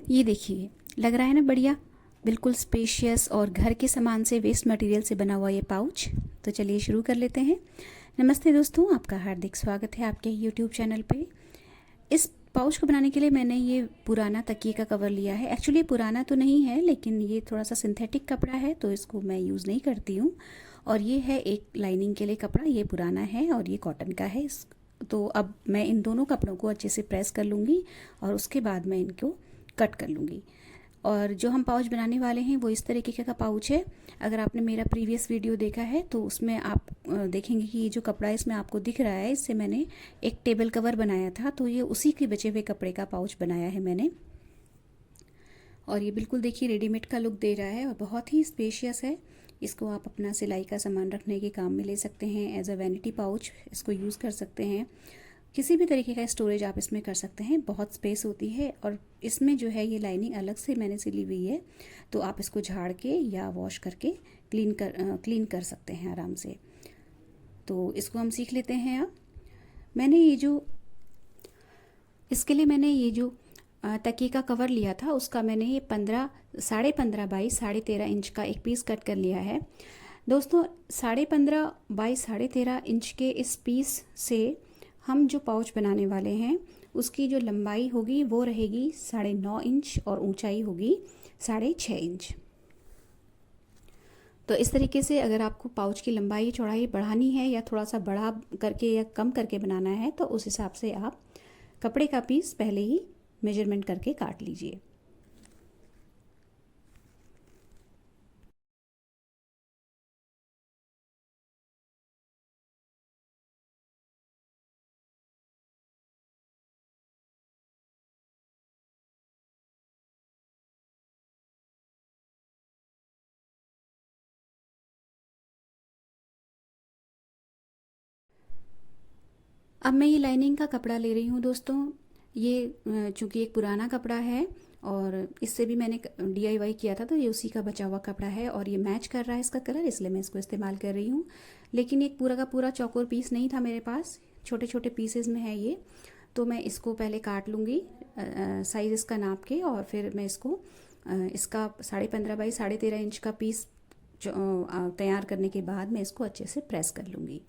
ये देखिए, लग रहा है ना बढ़िया, बिल्कुल स्पेशियस और घर के सामान से, वेस्ट मटेरियल से बना हुआ ये पाउच। तो चलिए शुरू कर लेते हैं। नमस्ते दोस्तों, आपका हार्दिक स्वागत है आपके यूट्यूब चैनल पे। इस पाउच को बनाने के लिए मैंने ये पुराना तकिए का कवर लिया है। एक्चुअली ये पुराना तो नहीं है, लेकिन ये थोड़ा सा सिंथेटिक कपड़ा है तो इसको मैं यूज़ नहीं करती हूँ। और ये है एक लाइनिंग के लिए कपड़ा, ये पुराना है और ये कॉटन का है। इस तो अब मैं इन दोनों कपड़ों को अच्छे से प्रेस कर लूँगी और उसके बाद मैं इनको कट कर लूँगी। और जो हम पाउच बनाने वाले हैं वो इस तरीके का पाउच है। अगर आपने मेरा प्रीवियस वीडियो देखा है तो उसमें आप देखेंगे कि ये जो कपड़ा इसमें आपको दिख रहा है, इससे मैंने एक टेबल कवर बनाया था, तो ये उसी के बचे हुए कपड़े का पाउच बनाया है मैंने। और ये बिल्कुल देखिए रेडीमेड का लुक दे रहा है और बहुत ही स्पेशियस है। इसको आप अपना सिलाई का सामान रखने के काम में ले सकते हैं। एज अ वैनिटी पाउच इसको यूज़ कर सकते हैं। किसी भी तरीके का स्टोरेज आप इसमें कर सकते हैं, बहुत स्पेस होती है। और इसमें जो है ये लाइनिंग अलग से मैंने सिली हुई है, तो आप इसको झाड़ के या वॉश करके क्लीन कर सकते हैं आराम से। तो इसको हम सीख लेते हैं। अब मैंने ये जो इसके लिए मैंने ये जो तकिए का कवर लिया था, उसका मैंने ये 15.5 बाई 13.5 इंच का एक पीस कट कर लिया है। दोस्तों 15.5 बाई 13.5 इंच के इस पीस से हम जो पाउच बनाने वाले हैं उसकी जो लंबाई होगी वो रहेगी 9.5 इंच और ऊंचाई होगी 6.5 इंच। तो इस तरीके से अगर आपको पाउच की लंबाई चौड़ाई बढ़ानी है या थोड़ा सा बड़ा करके या कम करके बनाना है, तो उस हिसाब से आप कपड़े का पीस पहले ही मेजरमेंट करके काट लीजिए। अब मैं ये लाइनिंग का कपड़ा ले रही हूँ दोस्तों। ये चूँकि एक पुराना कपड़ा है और इससे भी मैंने DIY किया था, तो ये उसी का बचा हुआ कपड़ा है और ये मैच कर रहा है इसका कलर, इसलिए मैं इसको इस्तेमाल कर रही हूँ। लेकिन एक पूरा का पूरा चौकोर पीस नहीं था मेरे पास, छोटे छोटे पीसेज में है ये। तो मैं इसको पहले काट लूँगी साइज़ इसका नाप के, और फिर मैं इसको इसका 15.5 बाई 13.5 इंच का पीस तैयार करने के बाद मैं इसको अच्छे से प्रेस कर लूँगी।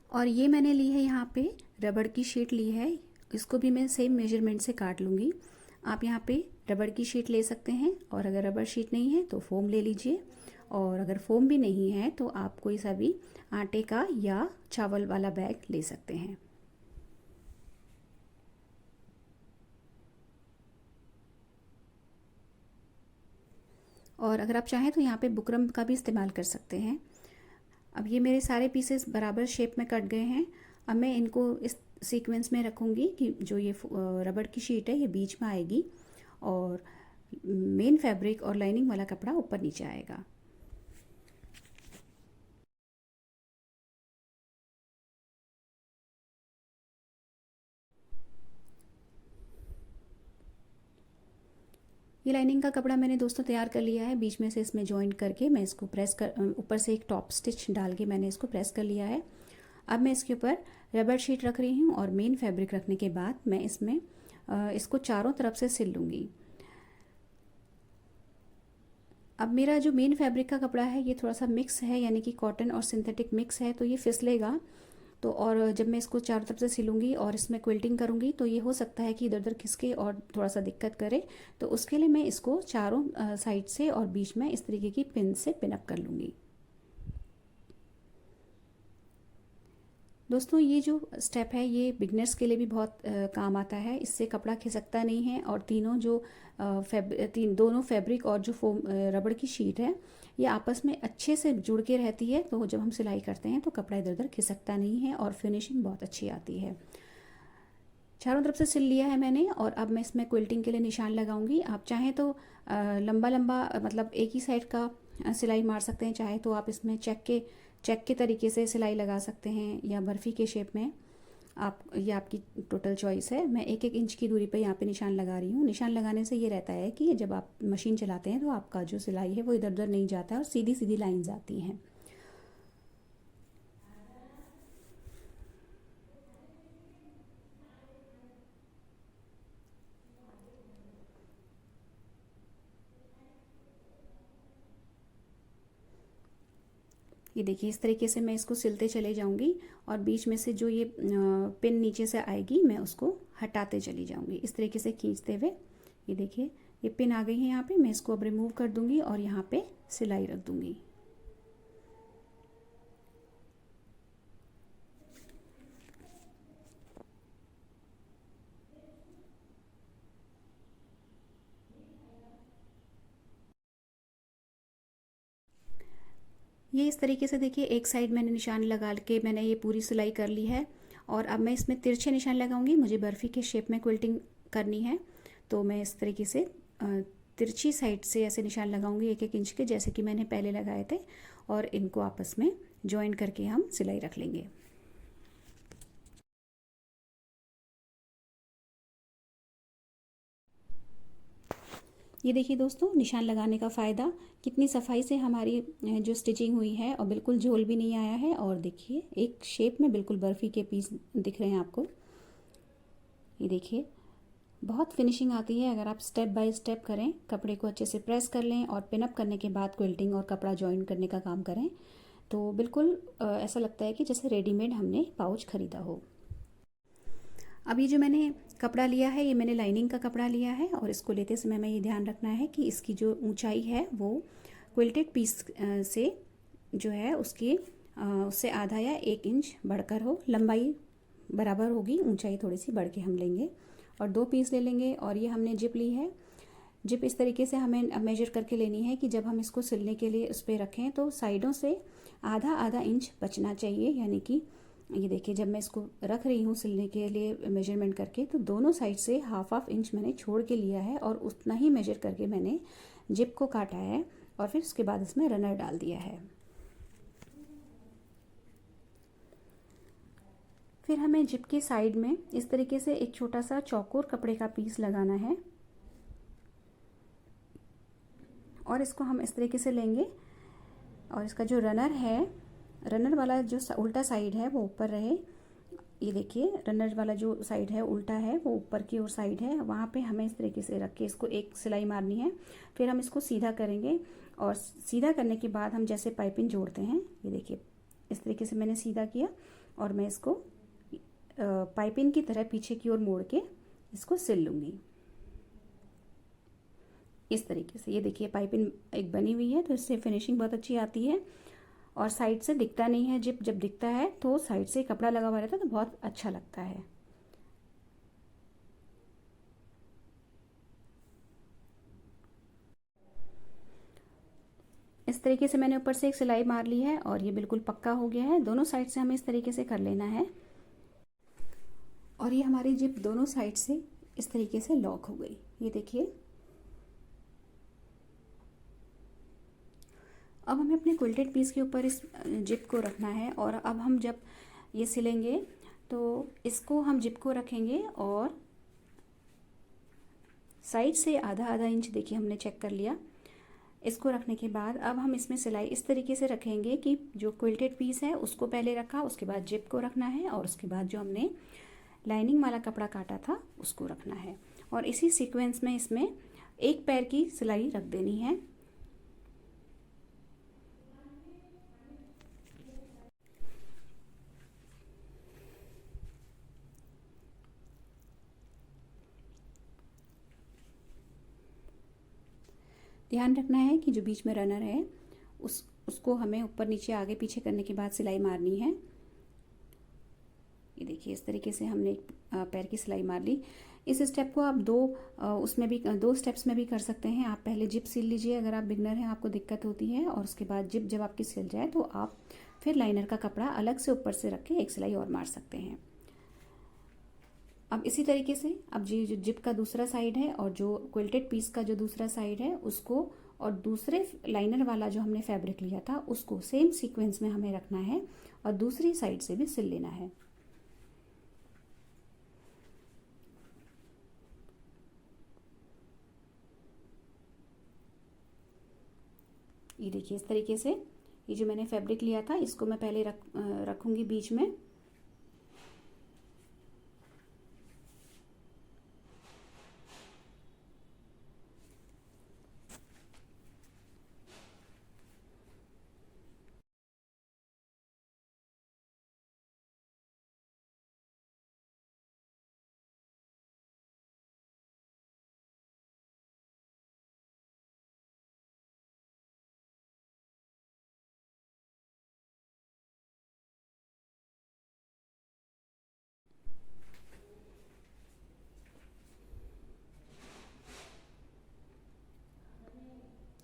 और ये मैंने ली है यहाँ पे रबड़ की शीट ली है, इसको भी मैं सेम मेजरमेंट से काट लूँगी। आप यहाँ पे रबड़ की शीट ले सकते हैं, और अगर रबड़ शीट नहीं है तो फोम ले लीजिए। और अगर फोम भी नहीं है तो आप कोई सा भी आटे का या चावल वाला बैग ले सकते हैं। और अगर आप चाहें तो यहाँ पे बुकरम का भी इस्तेमाल कर सकते हैं। अब ये मेरे सारे पीसेस बराबर शेप में कट गए हैं। अब मैं इनको इस सीक्वेंस में रखूँगी कि जो ये रबड़ की शीट है ये बीच में आएगी और मेन फैब्रिक और लाइनिंग वाला कपड़ा ऊपर नीचे आएगा। ये लाइनिंग का कपड़ा मैंने दोस्तों तैयार कर लिया है। बीच में से इसमें जॉइंट करके मैं इसको प्रेस कर, ऊपर से एक टॉप स्टिच डाल के मैंने इसको प्रेस कर लिया है। अब मैं इसके ऊपर रबड़ शीट रख रही हूँ और मेन फैब्रिक रखने के बाद मैं इसमें इसको चारों तरफ से सिल लूँगी। अब मेरा जो मेन फैब्रिक का कपड़ा है ये थोड़ा सा मिक्स है, यानी कि कॉटन और सिंथेटिक मिक्स है, तो ये फिसलेगा। तो और जब मैं इसको चारों तरफ से सिलूँगी और इसमें क्विल्टिंग करूँगी तो ये हो सकता है कि इधर उधर खिसके और थोड़ा सा दिक्कत करे। तो उसके लिए मैं इसको चारों साइड से और बीच में इस तरीके की पिन से पिन अप कर लूँगी। दोस्तों ये जो स्टेप है ये बिगनर्स के लिए भी बहुत काम आता है। इससे कपड़ा खिसकता नहीं है और तीनों जो दोनों फैब्रिक और जो फोम रबड़ की शीट है ये आपस में अच्छे से जुड़ के रहती है। तो जब हम सिलाई करते हैं तो कपड़ा इधर उधर खिसकता नहीं है और फिनिशिंग बहुत अच्छी आती है। चारों तरफ से सिल लिया है मैंने और अब मैं इसमें क्विल्टिंग के लिए निशान लगाऊंगी। आप चाहें तो लंबा लंबा मतलब एक ही साइड का सिलाई मार सकते हैं, चाहे तो आप इसमें चेक के तरीके से सिलाई लगा सकते हैं या बर्फ़ी के शेप में। आप ये आपकी टोटल चॉइस है। मैं 1-1 इंच की दूरी पे यहाँ पे निशान लगा रही हूँ। निशान लगाने से ये रहता है कि जब आप मशीन चलाते हैं तो आपका जो सिलाई है वो इधर उधर नहीं जाता है और सीधी सीधी लाइंस आती हैं। ये देखिए इस तरीके से मैं इसको सिलते चले जाऊंगी और बीच में से जो ये पिन नीचे से आएगी मैं उसको हटाते चली जाऊंगी इस तरीके से खींचते हुए। ये देखिए ये पिन आ गई है यहाँ पे, मैं इसको अब रिमूव कर दूंगी और यहाँ पे सिलाई रख दूंगी। ये इस तरीके से देखिए एक साइड मैंने निशान लगा के मैंने ये पूरी सिलाई कर ली है और अब मैं इसमें तिरछे निशान लगाऊंगी। मुझे बर्फ़ी के शेप में क्विल्टिंग करनी है तो मैं इस तरीके से तिरछी साइड से ऐसे निशान लगाऊंगी 1-1 इंच के, जैसे कि मैंने पहले लगाए थे, और इनको आपस में जॉइन करके हम सिलाई रख लेंगे। ये देखिए दोस्तों निशान लगाने का फ़ायदा, कितनी सफाई से हमारी जो स्टिचिंग हुई है और बिल्कुल झोल भी नहीं आया है। और देखिए एक शेप में बिल्कुल बर्फ़ी के पीस दिख रहे हैं आपको। ये देखिए बहुत फिनिशिंग आती है अगर आप स्टेप बाय स्टेप करें, कपड़े को अच्छे से प्रेस कर लें और पिन अप करने के बाद क्विल्टिंग और कपड़ा जॉइन करने का काम करें तो बिल्कुल ऐसा लगता है कि जैसे रेडीमेड हमने पाउच ख़रीदा हो। अब ये जो मैंने कपड़ा लिया है ये मैंने लाइनिंग का कपड़ा लिया है और इसको लेते समय में ये ध्यान रखना है कि इसकी जो ऊंचाई है वो क्विल्टेड पीस से जो है उसकी उससे आधा या 1 इंच बढ़कर हो। लंबाई बराबर होगी, ऊंचाई थोड़ी सी बढ़ के हम लेंगे और 2 पीस ले लेंगे। और ये हमने जिप ली है। जिप इस तरीके से हमें मेजर करके लेनी है कि जब हम इसको सिलने के लिए उस पर रखें तो साइडों से आधा आधा इंच बचना चाहिए। यानी कि ये देखिए जब मैं इसको रख रही हूँ सिलने के लिए मेजरमेंट करके तो दोनों साइड से हाफ इंच मैंने छोड़ के लिया है और उतना ही मेजर करके मैंने जिप को काटा है और फिर उसके बाद इसमें रनर डाल दिया है। फिर हमें जिप की साइड में इस तरीके से एक छोटा सा चौकोर कपड़े का पीस लगाना है और इसको हम इस तरीके से लेंगे और इसका जो रनर है, रनर वाला जो उल्टा साइड है वो ऊपर रहे। ये देखिए रनर वाला जो साइड है उल्टा है, वो ऊपर की ओर साइड है, वहाँ पे हमें इस तरीके से रख के इसको एक सिलाई मारनी है। फिर हम इसको सीधा करेंगे और सीधा करने के बाद हम जैसे पाइपिंग जोड़ते हैं, ये देखिए इस तरीके से मैंने सीधा किया और मैं इसको पाइपिंग की तरह पीछे की ओर मोड़ के इसको सिल लूँगी इस तरीके से। ये देखिए पाइपिंग एक बनी हुई है तो इससे फिनिशिंग बहुत अच्छी आती है और साइड से दिखता नहीं है जिप, जब दिखता है तो साइड से कपड़ा लगा हुआ रहता है तो बहुत अच्छा लगता है। इस तरीके से मैंने ऊपर से एक सिलाई मार ली है और ये बिल्कुल पक्का हो गया है। दोनों साइड से हमें इस तरीके से कर लेना है और ये हमारी जिप दोनों साइड से इस तरीके से लॉक हो गई। ये देखिए अब हमें अपने क्विल्टेड पीस के ऊपर इस जिप को रखना है और अब हम जब ये सिलेंगे तो इसको हम जिप को रखेंगे और साइड से आधा आधा इंच देखिए हमने चेक कर लिया। इसको रखने के बाद अब हम इसमें सिलाई इस तरीके से रखेंगे कि जो क्विल्टेड पीस है उसको पहले रखा, उसके बाद जिप को रखना है और उसके बाद जो हमने लाइनिंग वाला कपड़ा काटा था उसको रखना है और इसी सीक्वेंस में इसमें एक पैर की सिलाई रख देनी है। ध्यान रखना है कि जो बीच में रनर है उसको हमें ऊपर नीचे आगे पीछे करने के बाद सिलाई मारनी है। ये देखिए इस तरीके से हमने एक पैर की सिलाई मार ली। इस स्टेप को आप उसमें भी 2 स्टेप्स में भी कर सकते हैं। आप पहले जिप सिल लीजिए अगर आप बिगनर हैं, आपको दिक्कत होती है, और उसके बाद जिप जब आपकी सिल जाए तो आप फिर लाइनर का कपड़ा अलग से ऊपर से रख के एक सिलाई और मार सकते हैं। अब इसी तरीके से अब जो जिप का दूसरा साइड है और जो क्विल्टेड पीस का जो दूसरा साइड है उसको और दूसरे लाइनर वाला जो हमने फैब्रिक लिया था उसको सेम सीक्वेंस में हमें रखना है और दूसरी साइड से भी सिल लेना है। ये देखिए इस तरीके से ये जो मैंने फैब्रिक लिया था इसको मैं पहले रखूँगी बीच में।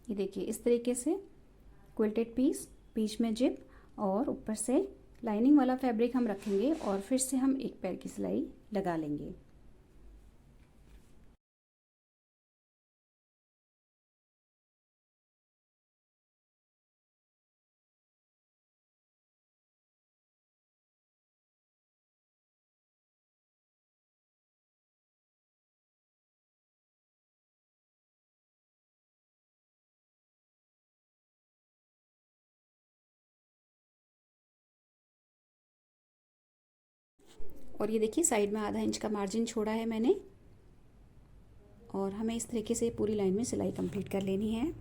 ये देखिए इस तरीके से क्विल्टेड पीस, बीच में जिप और ऊपर से लाइनिंग वाला फैब्रिक हम रखेंगे और फिर से हम एक पैर की सिलाई लगा लेंगे। और ये देखिए साइड में आधा इंच का मार्जिन छोड़ा है मैंने, और हमें इस तरीके से पूरी लाइन में सिलाई कंप्लीट कर लेनी है।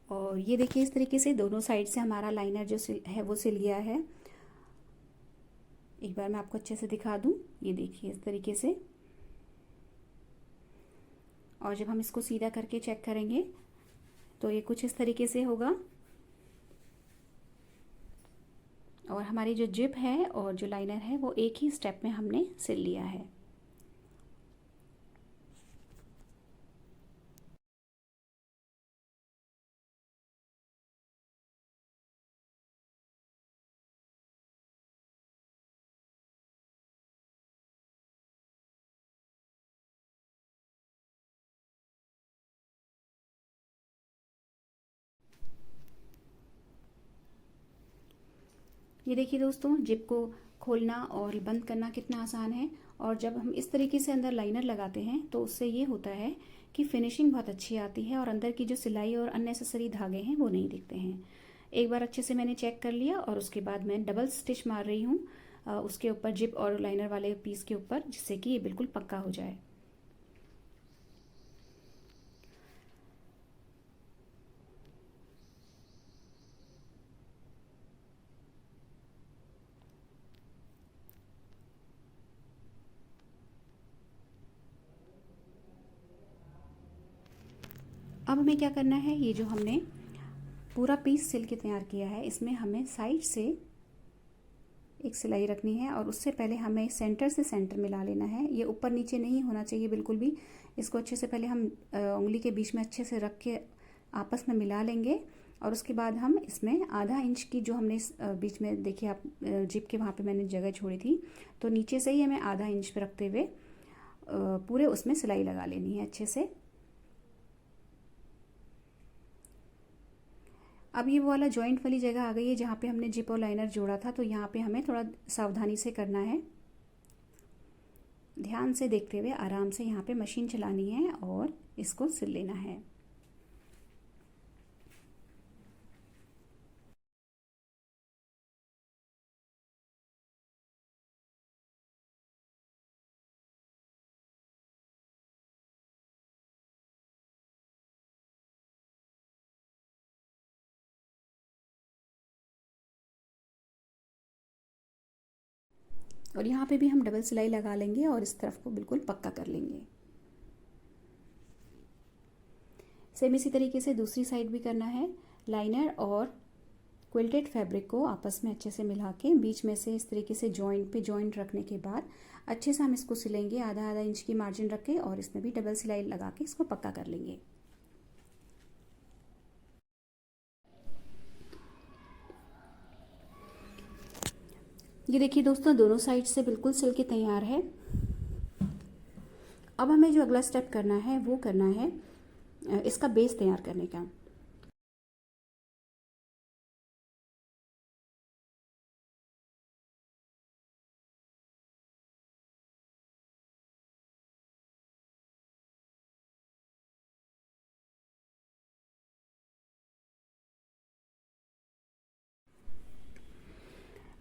और ये देखिए इस तरीके से दोनों साइड से हमारा लाइनर जो है वो सिल गया है। एक बार मैं आपको अच्छे से दिखा दूं, ये देखिए इस तरीके से। और जब हम इसको सीधा करके चेक करेंगे तो ये कुछ इस तरीके से होगा। और हमारी जो जिप है और जो लाइनर है वो एक ही स्टेप में हमने सिल लिया है। ये देखिए दोस्तों, जिप को खोलना और बंद करना कितना आसान है। और जब हम इस तरीके से अंदर लाइनर लगाते हैं तो उससे ये होता है कि फिनिशिंग बहुत अच्छी आती है और अंदर की जो सिलाई और अननेसेसरी धागे हैं वो नहीं दिखते हैं। एक बार अच्छे से मैंने चेक कर लिया और उसके बाद मैं डबल स्टिच मार रही हूँ उसके ऊपर, जिप और लाइनर वाले पीस के ऊपर, जिससे कि ये बिल्कुल पक्का हो जाए। अब हमें क्या करना है, ये जो हमने पूरा पीस सिल के तैयार किया है इसमें हमें साइड से एक सिलाई रखनी है और उससे पहले हमें सेंटर से सेंटर मिला लेना है। ये ऊपर नीचे नहीं होना चाहिए बिल्कुल भी। इसको अच्छे से पहले हम उंगली के बीच में अच्छे से रख के आपस में मिला लेंगे। और उसके बाद हम इसमें आधा इंच की जो हमने बीच में देखिए आप जिप के वहाँ पे मैंने जगह छोड़ी थी, तो नीचे से ही हमें आधा इंच पे रखते हुए पूरे उसमें सिलाई लगा लेनी है अच्छे से। अब ये वो वाला जॉइंट वाली जगह आ गई है जहाँ पे हमने जिप और लाइनर जोड़ा था, तो यहाँ पे हमें थोड़ा सावधानी से करना है। ध्यान से देखते हुए आराम से यहाँ पे मशीन चलानी है और इसको सिल लेना है। और यहाँ पे भी हम डबल सिलाई लगा लेंगे और इस तरफ को बिल्कुल पक्का कर लेंगे। सेम इसी तरीके से दूसरी साइड भी करना है। लाइनर और क्विल्टेड फैब्रिक को आपस में अच्छे से मिला के बीच में से इस तरीके से जॉइंट पे जॉइंट रखने के बाद अच्छे से हम इसको सिलेंगे, आधा आधा इंच की मार्जिन रख के, और इसमें भी डबल सिलाई लगा के इसको पक्का कर लेंगे। ये देखिए दोस्तों, दोनों साइड से बिल्कुल सिल के तैयार है। अब हमें जो अगला स्टेप करना है वो करना है इसका बेस तैयार करने का।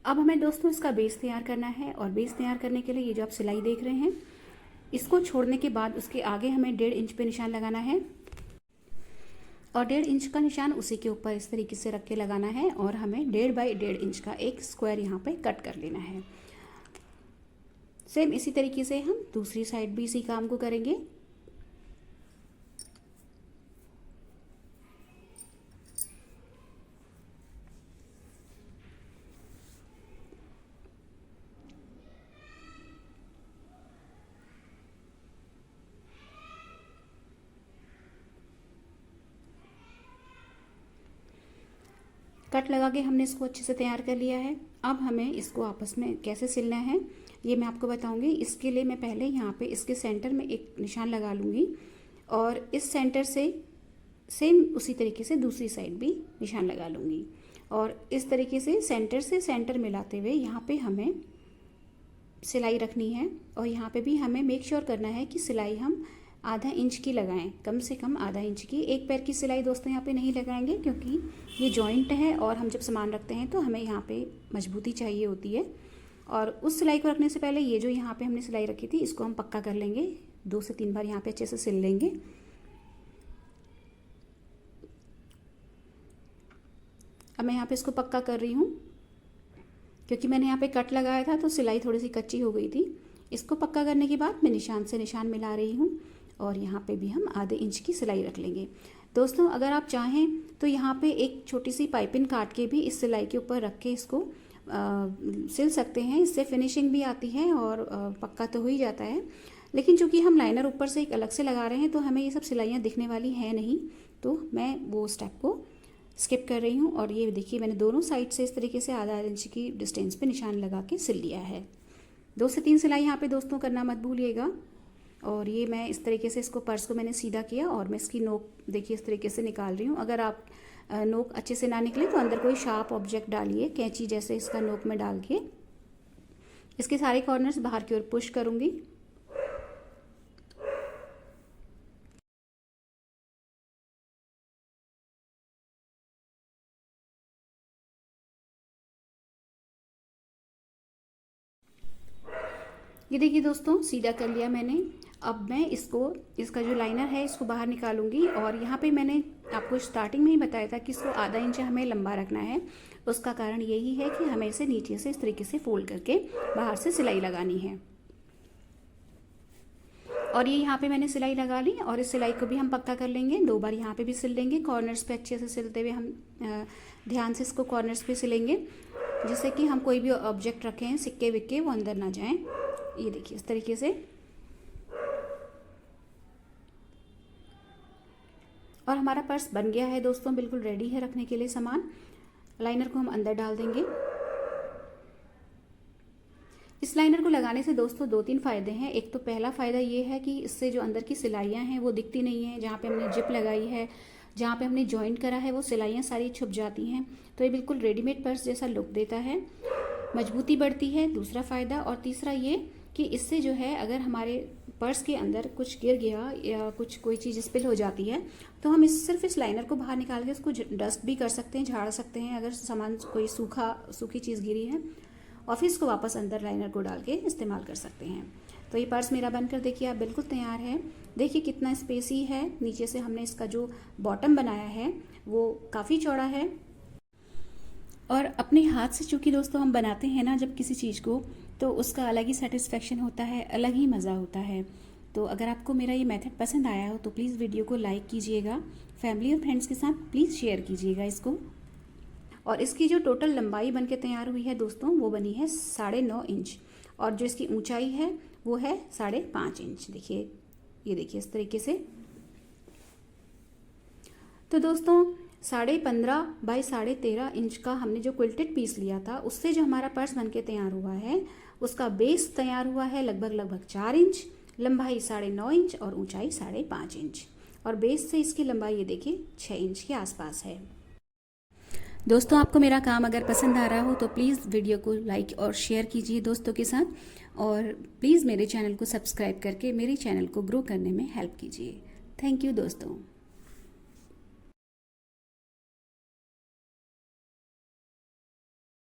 अब हमें दोस्तों इसका बेस तैयार करना है, और बेस तैयार करने के लिए ये जो आप सिलाई देख रहे हैं, इसको छोड़ने के बाद उसके आगे हमें 1.5 इंच पे निशान लगाना है, और 1.5 इंच का निशान उसी के ऊपर इस तरीके से रख के लगाना है, और हमें 1.5 बाई 1.5 इंच का एक स्क्वायर यहाँ पे कट कर लेना है। सेम इसी तरीके से हम दूसरी साइड भी इसी काम को करेंगे। कट लगा के हमने इसको अच्छे से तैयार कर लिया है। अब हमें इसको आपस में कैसे सिलना है ये मैं आपको बताऊंगी। इसके लिए मैं पहले यहाँ पे इसके सेंटर में एक निशान लगा लूँगी, और इस सेंटर से सेम उसी तरीके से दूसरी साइड भी निशान लगा लूँगी, और इस तरीके से सेंटर मिलाते हुए यहाँ पे हमें सिलाई रखनी है। और यहाँ पे भी हमें मेक श्योर करना है कि सिलाई हम आधा इंच की लगाएं, कम से कम आधा इंच की। एक पैर की सिलाई दोस्तों यहाँ पे नहीं लगाएंगे, क्योंकि ये जॉइंट है और हम जब सामान रखते हैं तो हमें यहाँ पे मजबूती चाहिए होती है। और उस सिलाई को रखने से पहले ये जो यहाँ पे हमने सिलाई रखी थी इसको हम पक्का कर लेंगे, 2 से 3 बार यहाँ पे अच्छे से सिल लेंगे। अब मैं यहाँ पे इसको पक्का कर रही हूँ, क्योंकि मैंने यहाँ पे कट लगाया था तो सिलाई थोड़ी सी कच्ची हो गई थी। इसको पक्का करने के बाद मैं निशान से निशान मिला रही हूँ, और यहाँ पे भी हम आधे इंच की सिलाई रख लेंगे। दोस्तों अगर आप चाहें तो यहाँ पे एक छोटी सी पाइपिंग काट के भी इस सिलाई के ऊपर रख के इसको सिल सकते हैं। इससे फिनिशिंग भी आती है और पक्का तो हो ही जाता है। लेकिन चूंकि हम लाइनर ऊपर से एक अलग से लगा रहे हैं तो हमें ये सब सिलाइयाँ दिखने वाली हैं नहीं, तो मैं वो स्टेप को स्किप कर रही हूँ। और ये देखिए मैंने दोनों साइड से इस तरीके से आधा इंच की डिस्टेंस पे निशान लगा के सिल लिया है। 2 से 3 सिलाई यहाँ पे दोस्तों करना मत भूलिएगा। और ये मैं इस तरीके से इसको पर्स को मैंने सीधा किया, और मैं इसकी नोक देखिए इस तरीके से निकाल रही हूँ। अगर आप नोक अच्छे से ना निकले तो अंदर कोई शार्प ऑब्जेक्ट डालिए, कैंची जैसे इसका नोक में डाल के इसके सारे कॉर्नर्स बाहर की ओर पुश करूँगी। ये देखिए दोस्तों सीधा कर लिया मैंने। अब मैं इसका जो लाइनर है इसको बाहर निकालूंगी, और यहाँ पे मैंने आपको स्टार्टिंग में ही बताया था कि इसको आधा इंच हमें लंबा रखना है। उसका कारण यही है कि हमें इसे नीचे से इस तरीके से फोल्ड करके बाहर से सिलाई लगानी है। और ये यहाँ पे मैंने सिलाई लगा ली, और इस सिलाई को भी हम पक्का कर लेंगे। 2 बार यहाँ पे भी सिल लेंगे, कॉर्नर्स पे अच्छे से सिलते हुए हम ध्यान से इसको कॉर्नर्स पे सिलेंगे, जिससे कि हम कोई भी ऑब्जेक्ट रखें सिक्के विक्के वो अंदर ना जाएं। ये देखिए इस तरीके से। और हमारा पर्स बन गया है दोस्तों, बिल्कुल रेडी है रखने के लिए सामान। लाइनर को हम अंदर डाल देंगे। इस लाइनर को लगाने से दोस्तों 2-3 फायदे हैं। एक तो पहला फायदा ये है कि इससे जो अंदर की सिलाइयाँ हैं वो दिखती नहीं है। जहाँ पे हमने जिप लगाई है, जहाँ पे हमने जॉइंट करा है, वो सिलाइयाँ सारी छुप जाती हैं। तो ये बिल्कुल रेडीमेड पर्स जैसा लुक देता है, मजबूती बढ़ती है, दूसरा फ़ायदा। और तीसरा ये कि इससे जो है अगर हमारे पर्स के अंदर कुछ गिर गया या कोई चीज़ स्पिल हो जाती है तो हम सिर्फ इस लाइनर को बाहर निकाल के उसको डस्ट भी कर सकते हैं, झाड़ सकते हैं अगर सामान कोई सूखी चीज़ गिरी है, और फिर इसको वापस अंदर लाइनर को डाल के इस्तेमाल कर सकते हैं। तो ये पर्स मेरा बनकर देखिए आप बिल्कुल तैयार है। देखिए कितना स्पेसी है। नीचे से हमने इसका जो बॉटम बनाया है वो काफ़ी चौड़ा है, और अपने हाथ से चूँकि दोस्तों हम बनाते हैं ना जब किसी चीज़ को, तो उसका अलग ही सेटिस्फेक्शन होता है, अलग ही मज़ा होता है। तो अगर आपको मेरा ये मेथड पसंद आया हो तो प्लीज़ वीडियो को लाइक कीजिएगा, फैमिली और फ्रेंड्स के साथ प्लीज़ शेयर कीजिएगा इसको। और इसकी जो टोटल लंबाई बन के तैयार हुई है दोस्तों वो बनी है 9.5 इंच, और जो इसकी ऊंचाई है वो है 5.5 इंच। देखिए ये देखिए इस तरीके से। तो दोस्तों 15.5 बाई 13.5 इंच का हमने जो क्विल्टेड पीस लिया था उससे जो हमारा पर्स बनके तैयार हुआ है उसका बेस तैयार हुआ है लगभग 4 इंच, लंबाई 9.5 इंच और ऊंचाई 5.5 इंच, और बेस से इसकी लंबाई ये देखिए 6 इंच के आसपास है। दोस्तों आपको मेरा काम अगर पसंद आ रहा हो तो प्लीज़ वीडियो को लाइक और शेयर कीजिए दोस्तों के साथ, और प्लीज़ मेरे चैनल को सब्सक्राइब करके मेरे चैनल को ग्रो करने में हेल्प कीजिए। थैंक यू दोस्तों।